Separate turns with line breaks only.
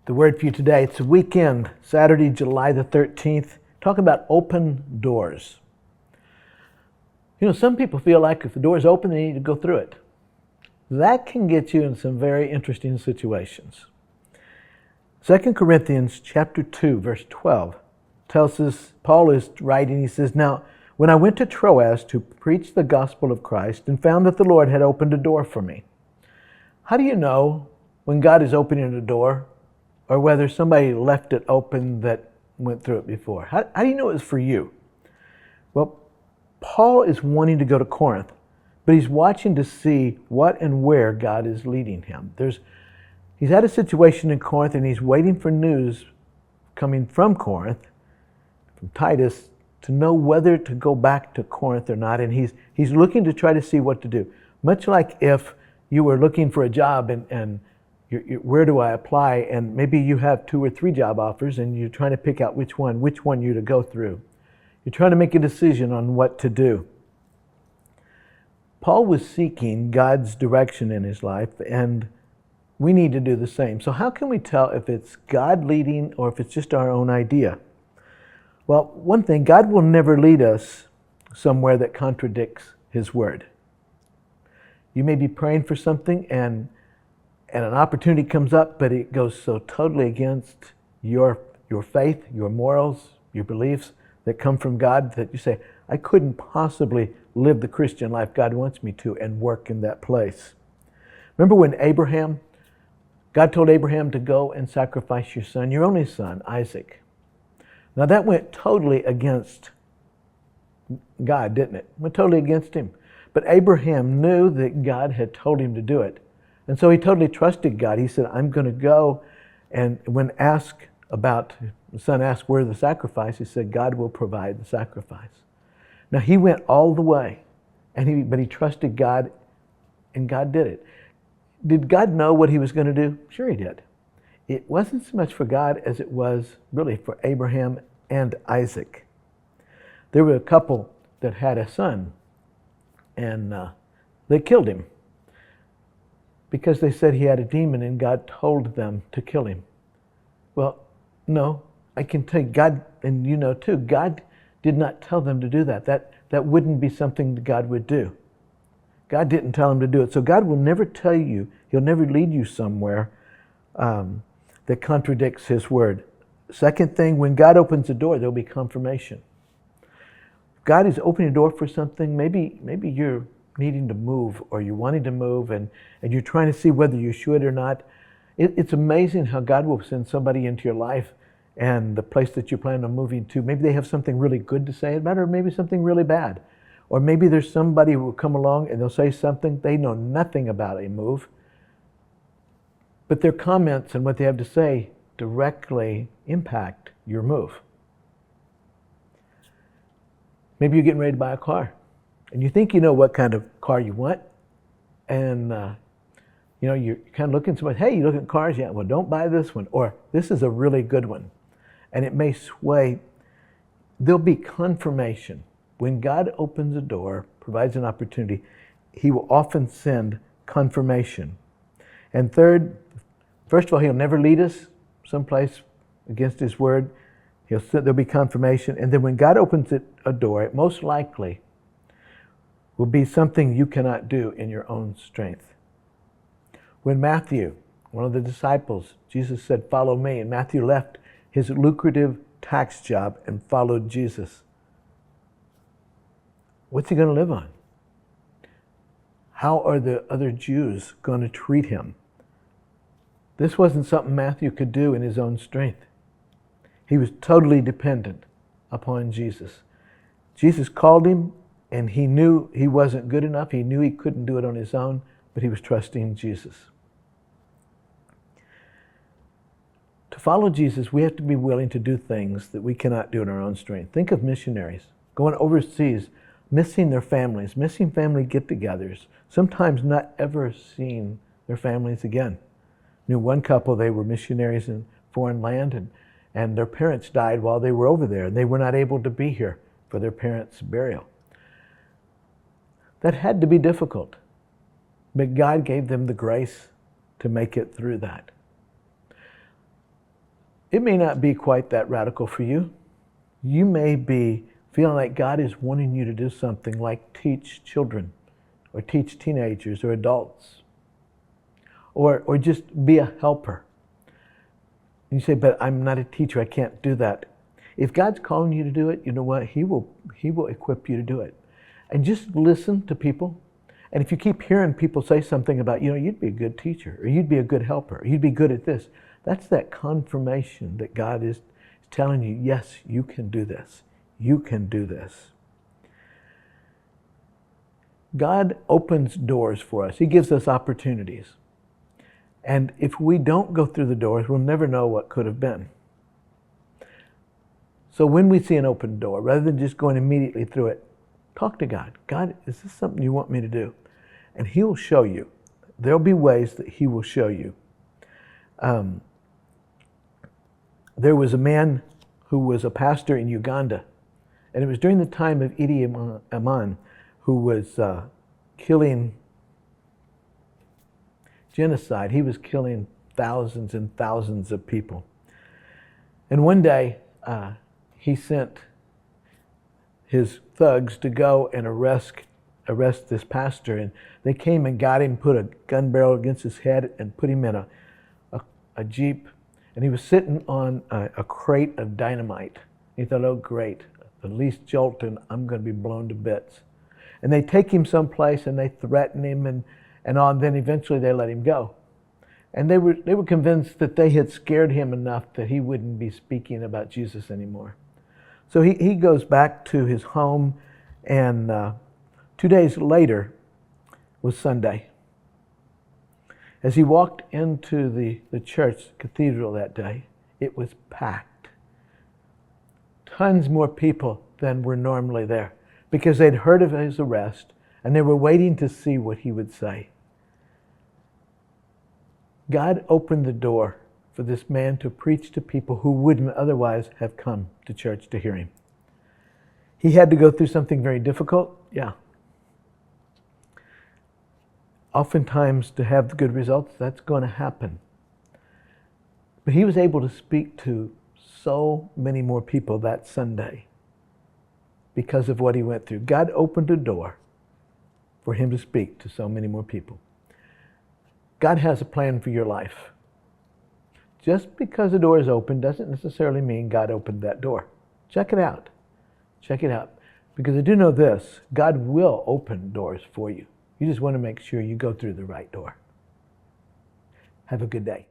The word for you today, it's a weekend, Saturday, July the 13th. Talk about open doors. You know, some people feel like if the door is open, they need to go through it. That can get you in some very interesting situations. 2 Corinthians chapter 2, verse 12 tells us, Paul is writing, he says, "Now, when I went to Troas to preach the gospel of Christ and found that the Lord had opened a door for me." How do you know when God is opening a door or whether somebody left it open that went through it before? How do you know it was for you? Well, Paul is wanting to go to Corinth, but he's watching to see what and where God is leading him. He's had a situation in Corinth and he's waiting for news coming from Corinth, from Titus, to know whether to go back to Corinth or not. And he's looking to try to see what to do. Much like if you were looking for a job and where do I apply? And maybe you have 2 or 3 job offers and you're trying to pick out which one you're to go through. You're trying to make a decision on what to do. Paul was seeking God's direction in his life, and we need to do the same. So how can we tell if it's God leading or if it's just our own idea? Well, one thing, God will never lead us somewhere that contradicts His Word. You may be praying for something and an opportunity comes up, but it goes so totally against your faith, your morals, your beliefs that come from God that you say, I couldn't possibly live the Christian life God wants me to and work in that place. Remember when God told Abraham to go and sacrifice your son, your only son, Isaac. Now that went totally against God, didn't it? Went totally against him. But Abraham knew that God had told him to do it. And so he totally trusted God. He said, I'm going to go. And when the son asked where the sacrifice, he said, God will provide the sacrifice. Now he went all the way, but he trusted God, and God did it. Did God know what he was going to do? Sure he did. It wasn't so much for God as it was really for Abraham and Isaac. There were a couple that had a son, and they killed him because they said he had a demon and God told them to kill him. Well, no, I can tell you, God, and you know too, God did not tell them to do that. That wouldn't be something that God would do. God didn't tell him to do it. So God will never tell you, He'll never lead you somewhere that contradicts His Word. Second thing, when God opens a door, there'll be confirmation. God is opening a door for something. Maybe you're needing to move or you're wanting to move and you're trying to see whether you should or not. It's amazing how God will send somebody into your life and the place that you plan on moving to. Maybe they have something really good to say about it, or maybe something really bad. Or maybe there's somebody who will come along and they'll say something, they know nothing about a move, but their comments and what they have to say directly impact your move. Maybe you're getting ready to buy a car, and you think you know what kind of car you want, and you're kind of looking at somebody, hey, you look at cars? Yeah, well, don't buy this one, or this is a really good one. And it may sway. There'll be confirmation. When God opens a door, provides an opportunity, He will often send confirmation. And third, first of all, He'll never lead us someplace against His Word. There'll be confirmation. And then when God opens a door, it most likely will be something you cannot do in your own strength. When Matthew, one of the disciples, Jesus said, follow me. And Matthew left his lucrative tax job and followed Jesus. What's he going to live on? How are the other Jews going to treat him? This wasn't something Matthew could do in his own strength. He was totally dependent upon Jesus. Jesus called him, and he knew he wasn't good enough. He knew he couldn't do it on his own, but he was trusting Jesus. To follow Jesus, we have to be willing to do things that we cannot do in our own strength. Think of missionaries going overseas, missing their families, missing family get-togethers, sometimes not ever seeing their families again. I knew one couple, they were missionaries in foreign land, and their parents died while they were over there, and they were not able to be here for their parents' burial. That had to be difficult, but God gave them the grace to make it through that. It may not be quite that radical for you. You may be feeling like God is wanting you to do something like teach children or teach teenagers or adults or just be a helper. You say, but I'm not a teacher, I can't do that. If God's calling you to do it, you know what? He will equip you to do it. And just listen to people. And if you keep hearing people say something about, you'd be a good teacher, or you'd be a good helper, or you'd be good at this, that's that confirmation that God is telling you, yes, you can do this. You can do this. God opens doors for us. He gives us opportunities. And if we don't go through the doors, we'll never know what could have been. So when we see an open door, rather than just going immediately through it, talk to God. God, is this something you want me to do? And He will show you. There'll be ways that He will show you. There was a man who was a pastor in Uganda, and it was during the time of Idi Amin, who was killing genocide. He was killing thousands and thousands of people. And one day, he sent his thugs to go and arrest this pastor. And they came and got him, put a gun barrel against his head, and put him in a jeep. And he was sitting on a crate of dynamite. He thought, oh, great, the least jolt and I'm going to be blown to bits. And they take him someplace and they threaten him and all. And then eventually they let him go. And they were convinced that they had scared him enough that he wouldn't be speaking about Jesus anymore. So he goes back to his home, and 2 days later was Sunday. As he walked into the church cathedral that day, it was packed. Tons more people than were normally there because they'd heard of his arrest and they were waiting to see what he would say. God opened the door for this man to preach to people who wouldn't otherwise have come to church to hear him. He had to go through something very difficult, yeah. Oftentimes, to have the good results, that's going to happen. But he was able to speak to so many more people that Sunday because of what he went through. God opened a door for him to speak to so many more people. God has a plan for your life. Just because the door is open doesn't necessarily mean God opened that door. Check it out. Check it out. Because I do know this, God will open doors for you. You just want to make sure you go through the right door. Have a good day.